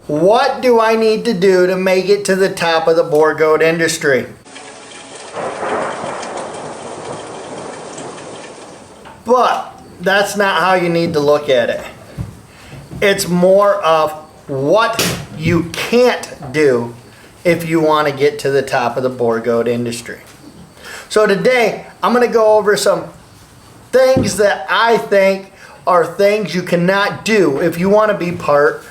What do I need to do to make it to the top of the Boer goat industry? But that's not how you need to look at it. It's more of what you can't do if you want to get to the top of the Boer goat industry. So today, I'm going to go over some things that I think are things you cannot do if you want to be part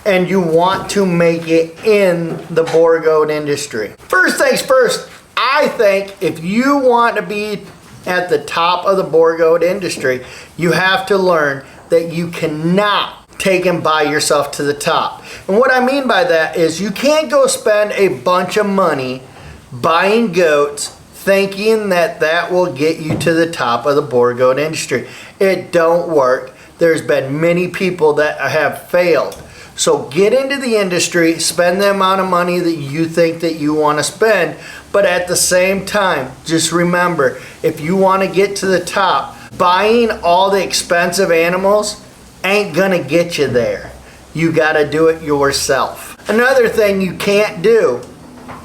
and you want to make it in the Boer goat industry. First things first, I think if you want to be at the top of the Boer goat industry, you have to learn that you cannot take and buy yourself to the top. And what I mean by that is you can't go spend a bunch of money buying goats thinking that that will get you to the top of the Boer goat industry. It don't work. There's been many people that have failed. So get into the industry, spend the amount of money that you think that you want to spend, but at the same time, just remember, if you want to get to the top, buying all the expensive animals ain't gonna get you there. You gotta do it yourself. Another thing you can't do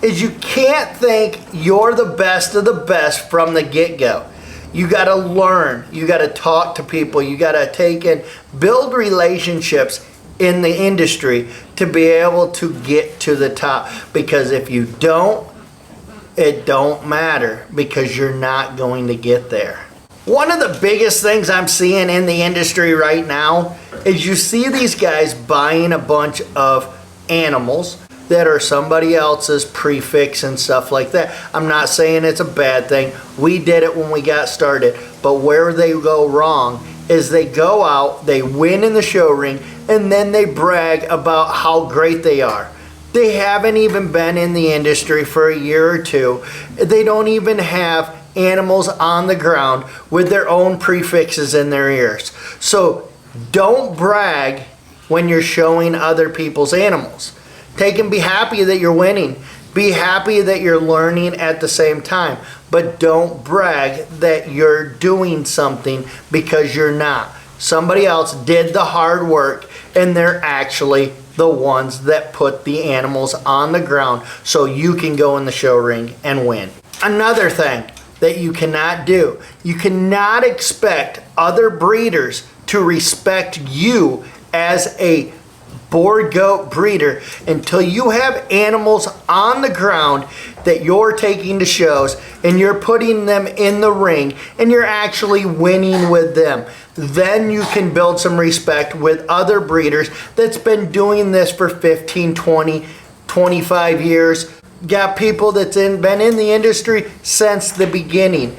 is you can't think you're the best of the best from the get-go. You gotta learn, you gotta talk to people, you gotta take and build relationships in the industry to be able to get to the top. Because if you don't, it don't matter, because you're not going to get there. One of the biggest things I'm seeing in the industry right now is you see these guys buying a bunch of animals that are somebody else's prefix and stuff like that. I'm not saying it's a bad thing. We did it when we got started. But where they go wrong is they go out, they win in the show ring, and then they brag about how great they are. They haven't even been in the industry for a year or two. They don't even have animals on the ground with their own prefixes in their ears. So don't brag when you're showing other people's animals. Take and be happy that you're winning. Be happy that you're learning at the same time. But don't brag that you're doing something, because you're not. Somebody else did the hard work, and they're actually the ones that put the animals on the ground so you can go in the show ring and win. Another thing that you cannot do, you cannot expect other breeders to respect you as a Boer goat breeder until you have animals on the ground that you're taking to shows and you're putting them in the ring and you're actually winning with them. Then you can build some respect with other breeders that's been doing this for 15, 20, 25 years. Got people that's been in the industry since the beginning.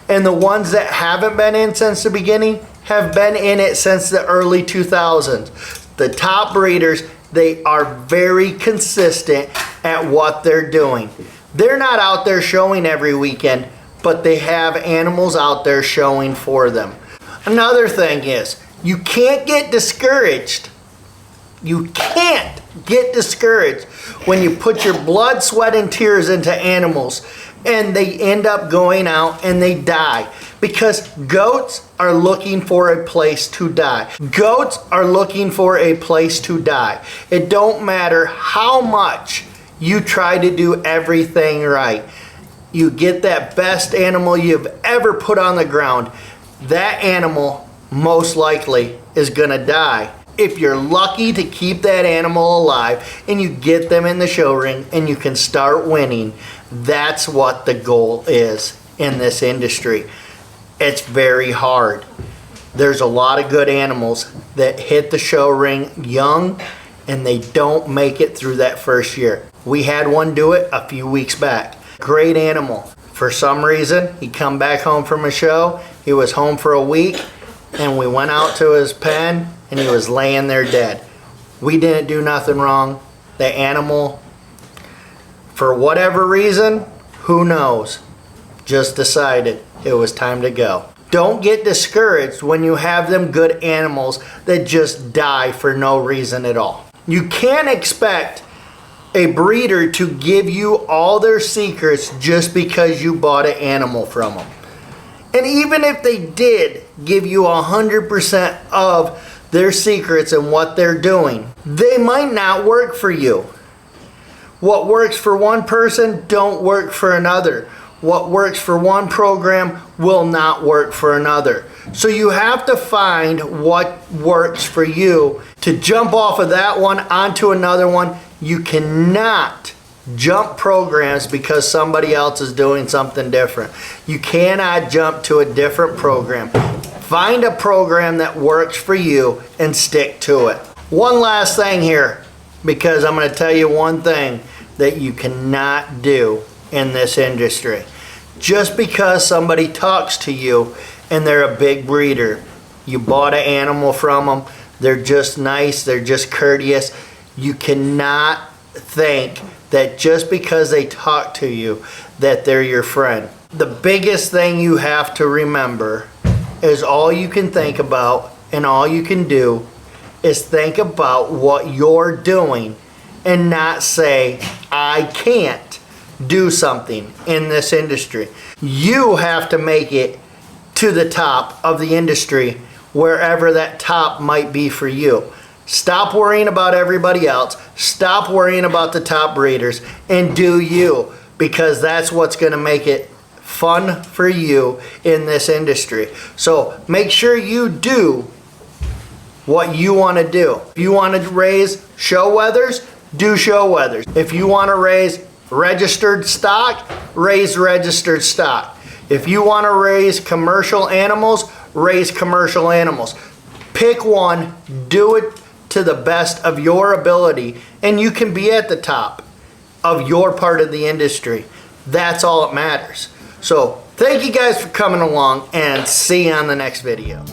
And the ones that haven't been in since the beginning have been in it since the early 2000s. The top breeders, they are very consistent at what they're doing. They're not out there showing every weekend, but they have animals out there showing for them. Another thing is, you can't get discouraged. You can't get discouraged when you put your blood, sweat, and tears into animals and they end up going out and they die. Because goats are looking for a place to die. Goats are looking for a place to die. It don't matter how much you try to do everything right. You get that best animal you've ever put on the ground, that animal most likely is gonna die. If you're lucky to keep that animal alive and you get them in the show ring and you can start winning, that's what the goal is in this industry. It's very hard. There's a lot of good animals that hit the show ring young and they don't make it through that first year. We had one do it a few weeks back. Great animal. For some reason, he come back home from a show. He was home for a week and we went out to his pen and he was laying there dead. We didn't do nothing wrong. The animal, for whatever reason, who knows, just decided it was time to go. Don't get discouraged when you have them good animals that just die for no reason at all. You can't expect a breeder to give you all their secrets just because you bought an animal from them. And even if they did give you 100% of their secrets and what they're doing. They might not work for you. What works for one person don't work for another. What works for one program will not work for another. So you have to find what works for you to jump off of that one onto another one. You cannot jump programs because somebody else is doing something different. You cannot jump to a different program. Find a program that works for you and stick to it. One last thing here, because I'm going to tell you one thing that you cannot do in this industry. Just because somebody talks to you and they're a big breeder, you bought an animal from them, they're just nice, they're just courteous, you cannot think that just because they talk to you that they're your friend. The biggest thing you have to remember is all you can think about and all you can do is think about what you're doing and not say, I can't do something in this industry. You have to make it to the top of the industry, wherever that top might be for you. Stop worrying about everybody else. Stop worrying about the top breeders and do you, because that's what's going to make it fun for you in this industry. So make sure you do what you want to do. If you want to raise show wethers, do show wethers. If you want to raise registered stock, raise registered stock. If you want to raise commercial animals, raise commercial animals. Pick one, do it to the best of your ability, and you can be at the top of your part of the industry. That's all that matters. So thank you guys for coming along, and see you on the next video.